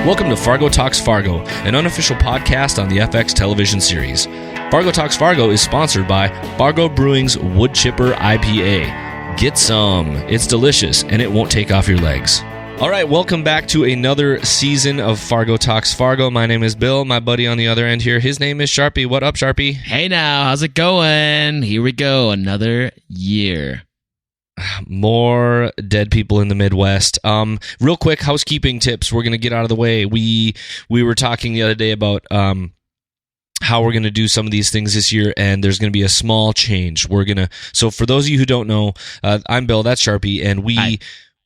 Welcome to Fargo Talks Fargo, an unofficial podcast on the FX television series. Fargo Talks Fargo is sponsored by Fargo Brewing's Wood Chipper IPA. Get some. It's delicious, and it won't take off your legs. All right, welcome back to another season of Fargo Talks Fargo. My name is Bill. My buddy on the other end here, his name is Charpie. What up, Charpie? Hey now, how's it going? Here we go, another year. More dead people in the Midwest. Real quick housekeeping tips. We're going to get out of the way. We were talking the other day about how we're going to do some of these things this year, and there's going to be a small change. So for those of you who don't know, I'm Bill. That's Charpie, and Hi.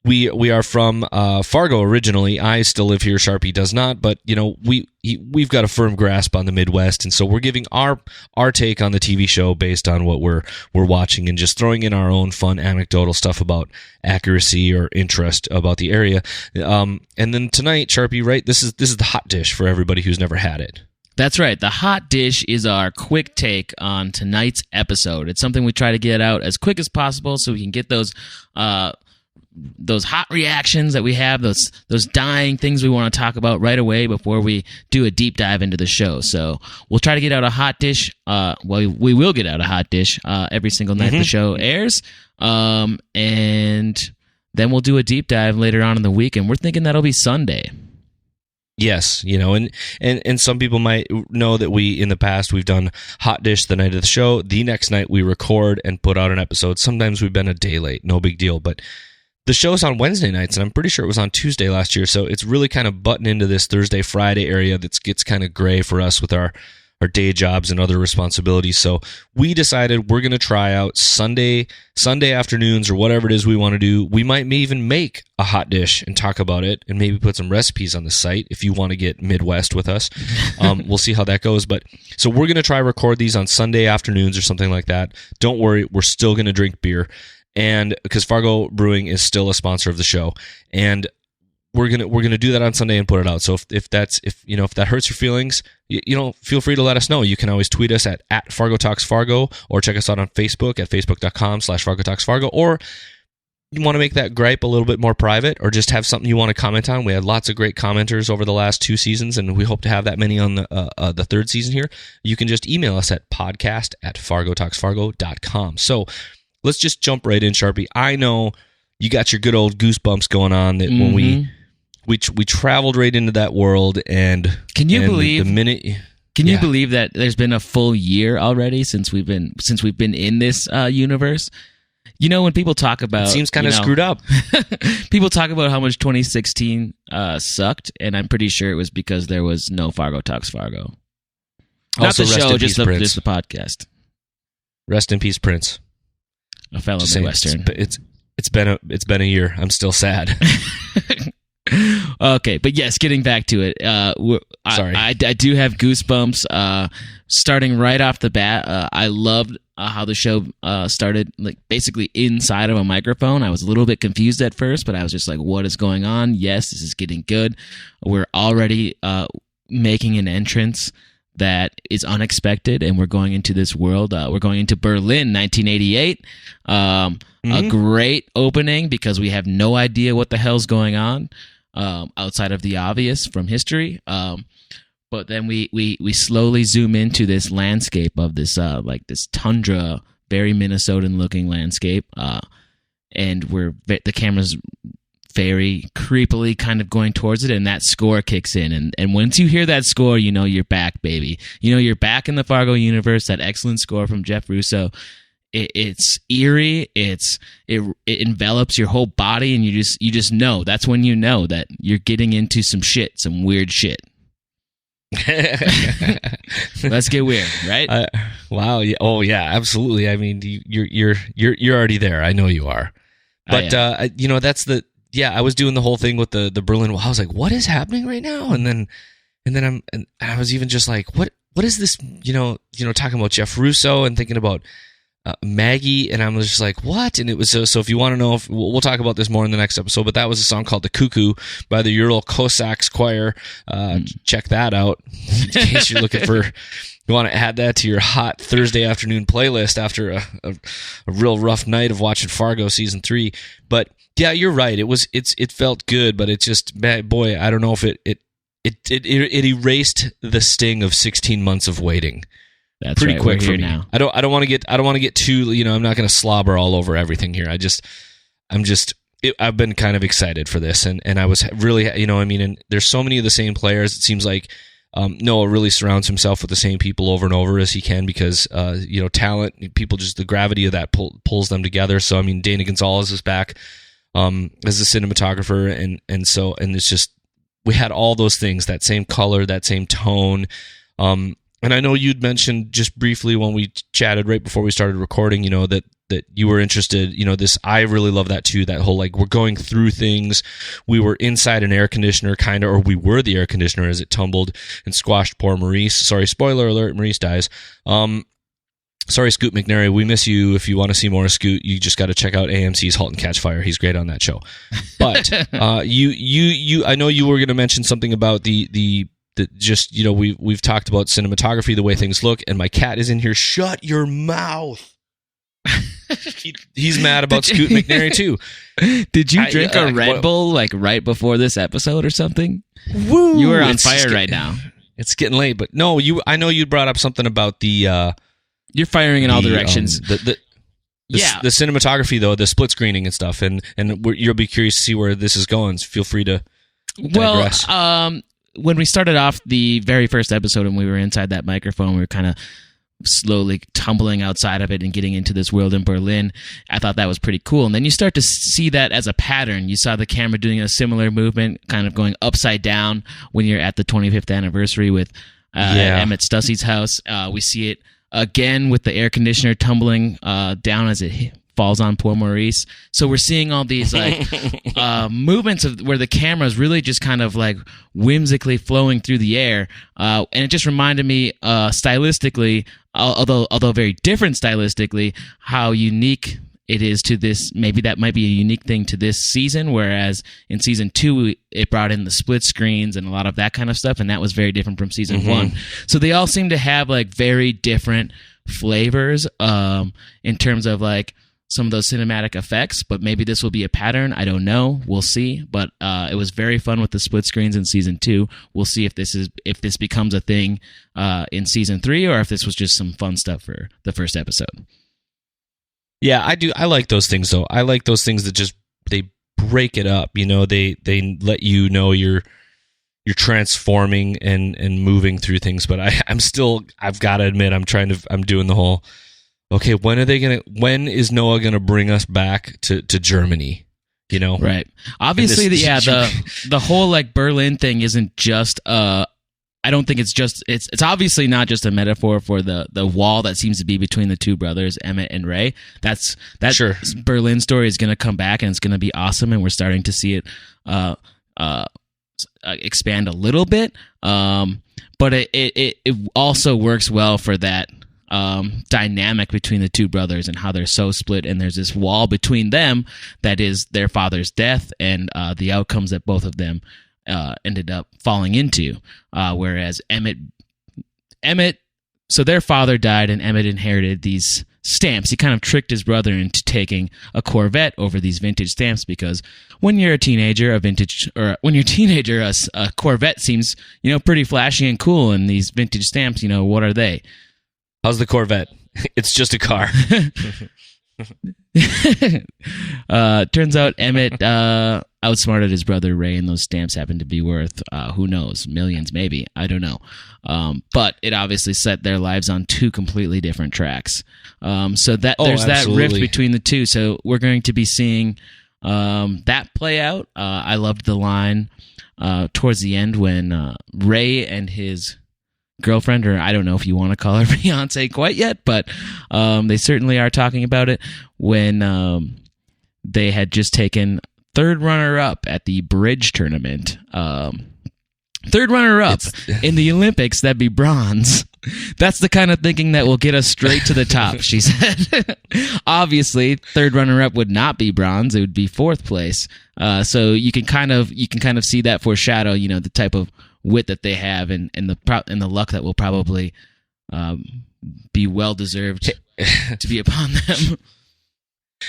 We are from Fargo originally. I still live here. Charpie does not, but we've got a firm grasp on the Midwest, and so we're giving our take on the TV show based on what we're watching, and just throwing in our own fun anecdotal stuff about accuracy or interest about the area. And then tonight, Charpie, right? This is the hot dish for everybody who's never had it. That's right. The hot dish is our quick take on tonight's episode. It's something we try to get out as quick as possible so we can get those hot reactions that we have, those dying things we want to talk about right away before we do a deep dive into the show. So we'll try to get out a hot dish. We will get out a hot dish every single night the show airs. And then we'll do a deep dive later on in the week, and we're thinking that'll be Sunday. Yes, and some people might know that in the past, we've done Hot Dish the night of the show. The next night, we record and put out an episode. Sometimes we've been a day late, no big deal. But the show's on Wednesday nights, and I'm pretty sure it was on Tuesday last year. So it's really kind of butting into this Thursday, Friday area that gets kind of gray for us with our day jobs and other responsibilities. So we decided we're going to try out Sunday afternoons, or whatever it is we want to do. We might even make a hot dish and talk about it, and maybe put some recipes on the site if you want to get Midwest with us. We'll see how that goes. But so we're going to try record these on Sunday afternoons or something like that. Don't worry, we're still going to drink beer, and because Fargo Brewing is still a sponsor of the show, and we're gonna do that on Sunday and put it out. So if that hurts your feelings, feel free to let us know. You can always tweet us at Fargo Talks Fargo, or check us out on Facebook at facebook.com/Fargo Talks Fargo, or you want to make that gripe a little bit more private, or just have something you want to comment on. We had lots of great commenters over the last 2 seasons, and we hope to have that many on the third season here. You can just email us at podcast@fargotalksfargo.com. So let's just jump right in, Charpie. I know you got your good old goosebumps going on that when we traveled right into that world, and can you believe the minute? Can you believe that there's been a full year already since we've been in this universe? When people talk about, it seems kind of screwed up. People talk about how much 2016 sucked, and I'm pretty sure it was because there was no Fargo Talks Fargo. Not Also, the rest show, in just peace, Prince. just the podcast. Rest in peace, Prince. A fellow Just saying, Midwestern. It's been a year. I'm still sad. Okay, but yes, getting back to it. Sorry. I do have goosebumps. Starting right off the bat, I loved how the show started, like basically inside of a microphone. I was a little bit confused at first, but I was just like, "What is going on?" Yes, this is getting good. We're already making an entrance that is unexpected, and we're going into this world. We're going into Berlin, 1988. A great opening because we have no idea what the hell's going on outside of the obvious from history. But then we slowly zoom into this landscape of this this tundra, very Minnesotan-looking landscape, and the camera's very creepily kind of going towards it, and that score kicks in. And once you hear that score, you're back, baby. You're back in the Fargo universe. That excellent score from Jeff Russo. It's eerie. It envelops your whole body, and you just know. That's when you know that you're getting into some weird shit. Let's get weird, right? Wow. Yeah. Oh, yeah. Absolutely. I mean, you're already there. I know you are. But that's the. Yeah, I was doing the whole thing with the Berlin. I was like, "What is happening right now?" And then I was even just like, "What is this?" Talking about Jeff Russo and thinking about Maggie, and I was just like, "What?" And it was so. If you want to know, we'll talk about this more in the next episode. But that was a song called "The Cuckoo" by the Ural Cossacks Choir. Check that out in case you're looking for. You want to add that to your hot Thursday afternoon playlist after a real rough night of watching Fargo season 3. But yeah, you're right. It felt good, but it just, boy, I don't know if it it erased the sting of 16 months of waiting. That's pretty right, quick we're for here me. now. I don't want to get too, I'm not going to slobber all over everything here. I've been kind of excited for this, and I was really, and there's so many of the same players. It seems like Noah really surrounds himself with the same people over and over as he can because, talent, people, just the gravity of that pulls them together. So, Dana Gonzalez is back as a cinematographer, and it's just, we had all those things, that same color, that same tone. And I know you'd mentioned just briefly when we chatted right before we started recording, that you were interested, I really love that too, that whole, we're going through things. We were inside an air conditioner or we were the air conditioner as it tumbled and squashed poor Maurice. Sorry, spoiler alert, Maurice dies. Sorry, Scoot McNairy, we miss you. If you want to see more of Scoot, you just got to check out AMC's *Halt and Catch Fire*. He's great on that show. But I know you were going to mention something about the we've talked about cinematography, the way things look, and my cat is in here. Shut your mouth. He's mad about Scoot McNairy too. Did you drink a Red Bull right before this episode or something? Woo! You are on fire right now. It's getting late, but no, I know you brought up something about the. You're firing in all directions. The cinematography though, the split screening and stuff, and you'll be curious to see where this is going. So feel free to digress. When we started off the very first episode and we were inside that microphone, we were kind of slowly tumbling outside of it and getting into this world in Berlin. I thought that was pretty cool. And then you start to see that as a pattern. You saw the camera doing a similar movement, kind of going upside down when you're at the 25th anniversary with Emmett Stussey's house. We see it again with the air conditioner tumbling down as it falls on poor Maurice. So we're seeing all these movements of where the camera is really just kind of whimsically flowing through the air, and it just reminded me stylistically, although very different stylistically, how unique it is to this. Maybe that might be a unique thing to this season, whereas in season 2 it brought in the split screens and a lot of that kind of stuff, and that was very different from season 1. So they all seem to have very different flavors in terms of some of those cinematic effects, but maybe this will be a pattern. I don't know. We'll see. But it was very fun with the split screens in season 2. We'll see if this becomes a thing in season 3, or if this was just some fun stuff for the first episode. Yeah, I do. I like those things though. I like those things that just they break it up. They let you know you're transforming and moving through things. But I've got to admit, I'm doing the whole. Okay, when is Noah gonna bring us back to Germany? Right. Obviously, the whole Berlin thing isn't just. I don't think it's just. It's obviously not just a metaphor for the wall that seems to be between the two brothers, Emmett and Ray. That sure. Berlin story is gonna come back, and it's gonna be awesome, and we're starting to see it expand a little bit. But it also works well for that. Dynamic between the two brothers and how they're so split, and there's this wall between them that is their father's death and the outcomes that both of them ended up falling into. Whereas Emmett, so their father died and Emmett inherited these stamps. He kind of tricked his brother into taking a Corvette over these vintage stamps, because when you're a teenager, a Corvette seems pretty flashy and cool, and these vintage stamps, what are they? How's the Corvette? It's just a car. Turns out Emmett outsmarted his brother Ray, and those stamps happen to be worth, who knows, millions maybe. I don't know. But it obviously set their lives on two completely different tracks. So that there's that rift between the two. So we're going to be seeing that play out. I loved the line towards the end when Ray and his girlfriend, or I don't know if you want to call her fiance quite yet, but they certainly are talking about it, when they had just taken third runner-up at the bridge tournament. Third runner-up in the Olympics, that'd be bronze. That's the kind of thinking that will get us straight to the top, she said. Obviously, third runner-up would not be bronze; it would be fourth place. So you can kind of see that foreshadow, the type of wit that they have, and the luck that will probably be well deserved to be upon them.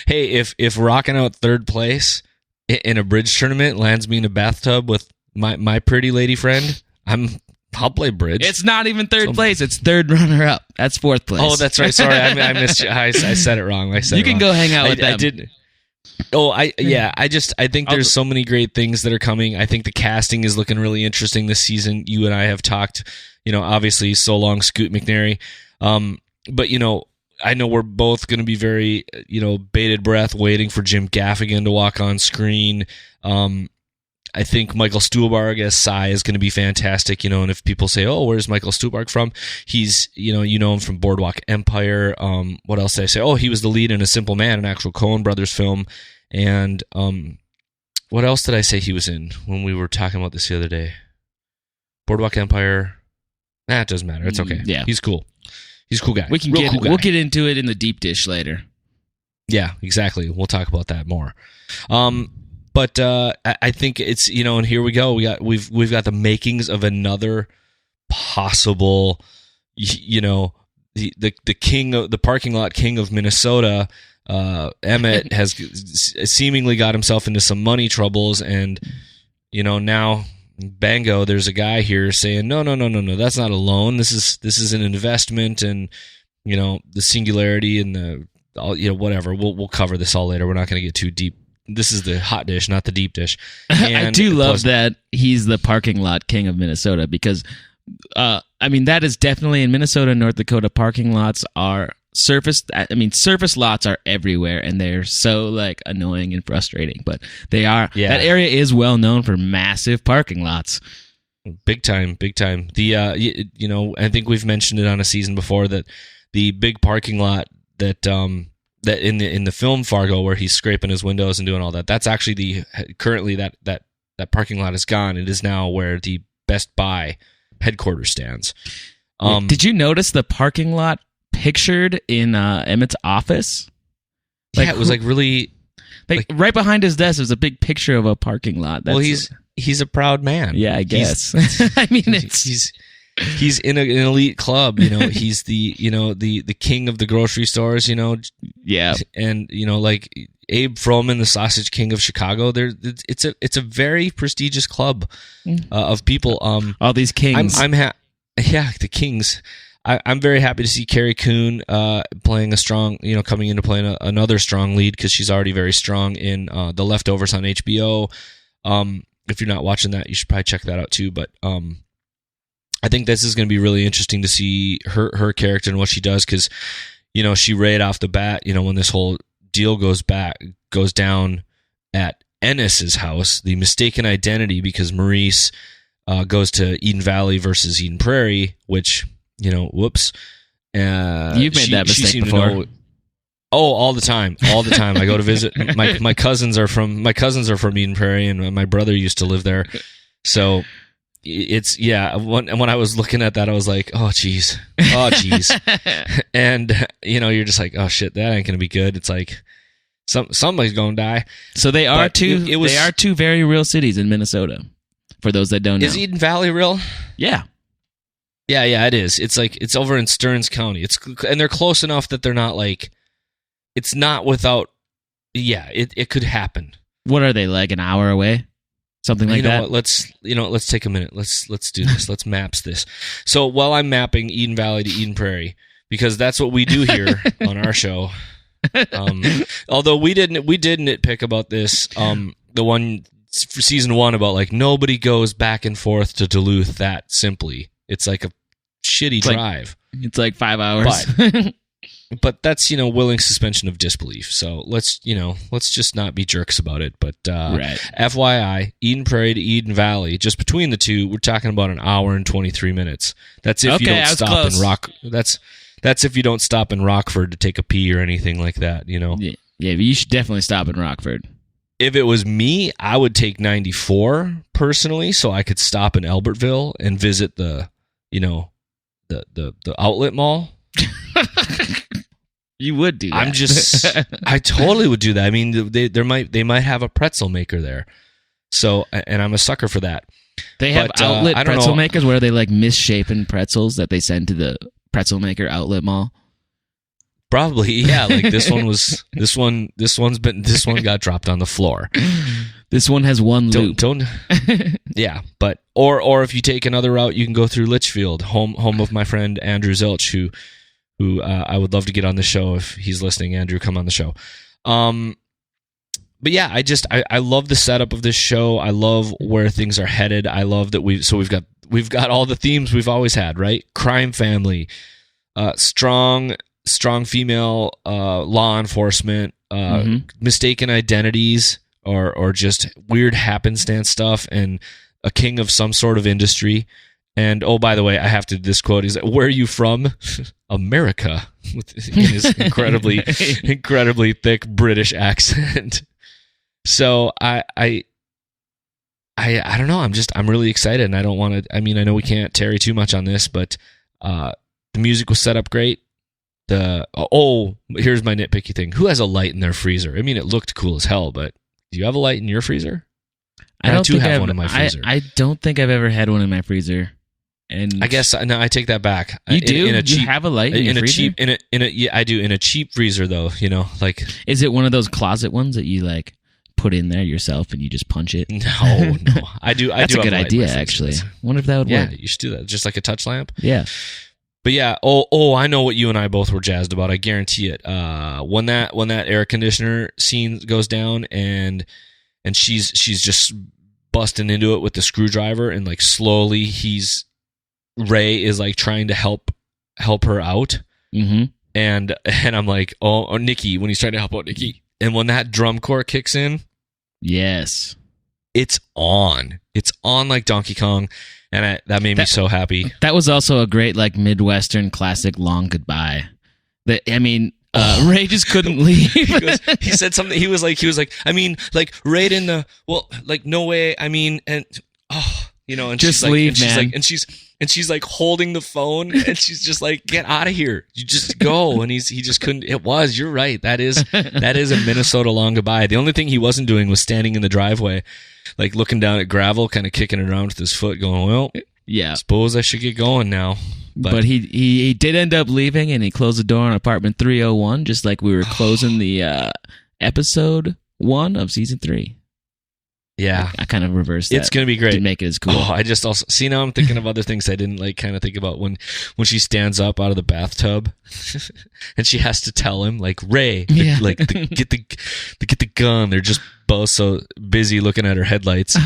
Hey, if rocking out third place in a bridge tournament lands me in a bathtub with my pretty lady friend, I'll play bridge. It's not even third place. It's third runner-up. That's fourth place. Oh, that's right. Sorry, I missed you. I said it wrong. You can go hang out with them. I did. Oh, I think there's so many great things that are coming. I think the casting is looking really interesting this season. You and I have talked, obviously so long Scoot McNairy. But I know we're both going to be very, bated breath waiting for Jim Gaffigan to walk on screen. I think Michael Stuhlbarg as Cy is going to be fantastic, and if people say, oh, where's Michael Stuhlbarg from? He's, you know him from Boardwalk Empire. What else did I say? Oh, he was the lead in A Simple Man, an actual Coen Brothers film. And what else did I say he was in when we were talking about this the other day? Boardwalk Empire. It doesn't matter. It's okay. Yeah. He's cool. He's a cool guy. We'll get into it in the deep dish later. Yeah, exactly. We'll talk about that more. But I think it's and here we go. We've got the makings of another possible, the king of the parking lot king of Minnesota. Emmett has seemingly got himself into some money troubles, and now bango, there's a guy here saying no, that's not a loan. This is an investment, and the singularity and the whatever. We'll cover this all later. We're not going to get too deep. This is the hot dish, not the deep dish. I do love that he's the parking lot king of Minnesota because, that is definitely in Minnesota and North Dakota. Parking lots are surface lots are everywhere, and they're so annoying and frustrating. But they are. Yeah. That area is well known for massive parking lots. Big time. The I think we've mentioned it on a season before that the big parking lot that in the film Fargo, where he's scraping his windows and doing all that, that's actually currently that parking lot is gone. It is now where the Best Buy headquarters stands. Did you notice the parking lot pictured in Emmett's office? It was really right behind his desk. There's a big picture of a parking lot. He's a proud man. Yeah, I guess. He's in an elite club, he's the the king of the grocery stores, Yeah. And Abe Froman, the Sausage King of Chicago, it's a very prestigious club of people. All these kings. The kings. I'm very happy to see Carrie Coon playing a strong, coming into playing another strong lead, because she's already very strong in The Leftovers on HBO. If you're not watching that, you should probably check that out too. But I think this is going to be really interesting to see her character and what she does, because she right off the bat, when this whole deal goes down at Ennis's house, the mistaken identity, because Maurice goes to Eden Valley versus Eden Prairie, which whoops. You've made that mistake before. All the time. I go to visit my cousins are from Eden Prairie, and my brother used to live there. So it's when I was looking at that, I was like, oh geez. And you're just like, oh shit, that ain't gonna be good. It's like somebody's gonna die. So they are they are two very real cities in Minnesota, for those that don't know. Is Eden Valley real? Yeah. Yeah, it is. It's over in Stearns County. And they're close enough that they're not it's not without. Yeah, it could happen. What are they, an hour away? Something like that. What, let's take a minute. Let's do this. Let's maps this. So while I'm mapping Eden Valley to Eden Prairie, because that's what we do here on our show. Although we did nitpick about this. The one for season 1 about nobody goes back and forth to Duluth that simply. It's like a shitty drive. It's 5 hours. But that's, willing suspension of disbelief. So let's just not be jerks about it. But right. FYI, Eden Prairie to Eden Valley, just between the two, we're talking about an hour and 23 minutes. That's if you don't stop in Rock. That's if you don't stop in Rockford to take a pee or anything like that, Yeah, but you should definitely stop in Rockford. If it was me, I would take 94 personally, so I could stop in Albertville and visit the outlet mall. You would do that. I totally would do that. I mean, they might have a pretzel maker there. So, and I'm a sucker for that. They have outlet pretzel makers where they misshapen pretzels that they send to the pretzel maker outlet mall. Probably, yeah. This one got dropped on the floor. This one has one loop. Yeah, but or if you take another route, you can go through Litchfield, home of my friend Andrew Zilch, who I would love to get on the show if he's listening. Andrew, come on the show. But yeah, I love the setup of this show. I love where things are headed. I love that we've got all the themes we've always had, right? Crime family, strong female law enforcement, mistaken identities, or just weird happenstance stuff, and a king of some sort of industry. And oh, by the way, I have to this quote. He's like, "Where are you from?" America, in his incredibly thick British accent. So I don't know. I'm really excited, and I don't want to. I mean, I know we can't tarry too much on this, but the music was set up great. Here's my nitpicky thing: who has a light in their freezer? I mean, it looked cool as hell, but do you have a light in your freezer? I don't have one in my freezer. I don't think I've ever had one in my freezer. And I guess no, I take that back. You do? You have a light in your freezer? Yeah, I do. In a cheap freezer, though, like. Is it one of those closet ones that you like put in there yourself and you just punch it? No. I do. That's a good idea, actually. I wonder if that would work. Yeah, you should do that. Just like a touch lamp. Yeah. But yeah, I know what you and I both were jazzed about. I guarantee it. When that air conditioner scene goes down and she's just busting into it with the screwdriver, and like slowly Ray is like trying to help her out. Mm-hmm. And I'm like, or Nikki, when he's trying to help out Nikki. And when that drum corps kicks in, yes, it's on. It's on like Donkey Kong, and that made me so happy. That was also a great like Midwestern classic "Long Goodbye." Ray just couldn't leave. he said something. He was like, I mean, like right in the no way. I mean, and and just she's leave, like, man. And she's like holding the phone, and she's just like, get out of here. You just go. And he just couldn't. You're right. That is a Minnesota long goodbye. The only thing he wasn't doing was standing in the driveway, like looking down at gravel, kind of kicking it around with his foot, going, well, yeah, suppose I should get going now. But he did end up leaving, and he closed the door on apartment 301, just like we were closing the episode 1 of season 3. Yeah. I kind of reversed that. It's going to be great. Didn't make it as cool. I just also... See, now I'm thinking of other things I didn't like kind of think about when she stands up out of the bathtub and she has to tell him, like, Ray, get the gun. They're just both so busy looking at her headlights.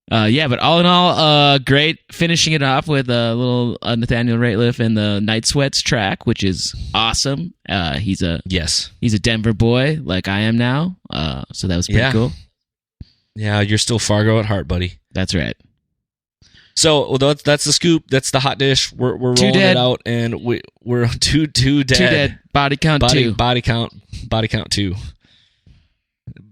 But all in all, great. Finishing it off with a little Nathaniel Rateliff and the Night Sweats track, which is awesome. He's a Denver boy like I am now. So that was pretty cool. Yeah, you're still Fargo at heart, buddy. That's right. So that's the scoop. That's the hot dish. We're rolling it out, and we're two dead. 2 dead. Body count 2. Body count 2.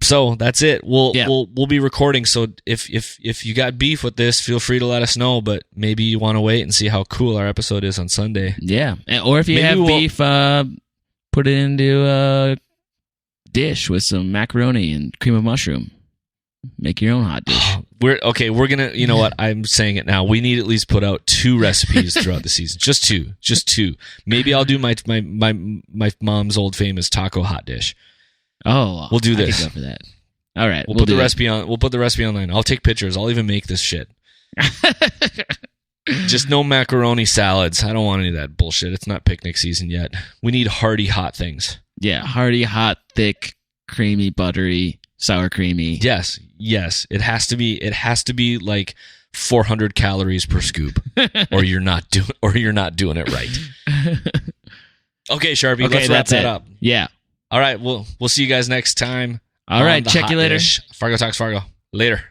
So that's it. We'll be recording. So if you got beef with this, feel free to let us know. But maybe you want to wait and see how cool our episode is on Sunday. Yeah, or if you have beef, put it into a dish with some macaroni and cream of mushroom. Make your own hot dish. We're gonna. You know what? I'm saying it now. We need at least put out 2 recipes throughout the season. Just two. Maybe I'll do my mom's old famous taco hot dish. Oh, we'll do this. I could go for that. All right, we'll put the recipe on. We'll put the recipe online. I'll take pictures. I'll even make this shit. Just no macaroni salads. I don't want any of that bullshit. It's not picnic season yet. We need hearty, hot things. Yeah, hearty, hot, thick, creamy, buttery, sour creamy. Yes. It has to be like 400 calories per scoop, or you're not doing it right. Okay, Charpie. Let's wrap that up. Yeah. All right, we'll see you guys next time. All right, check you later. Fargo Talks Fargo. Later.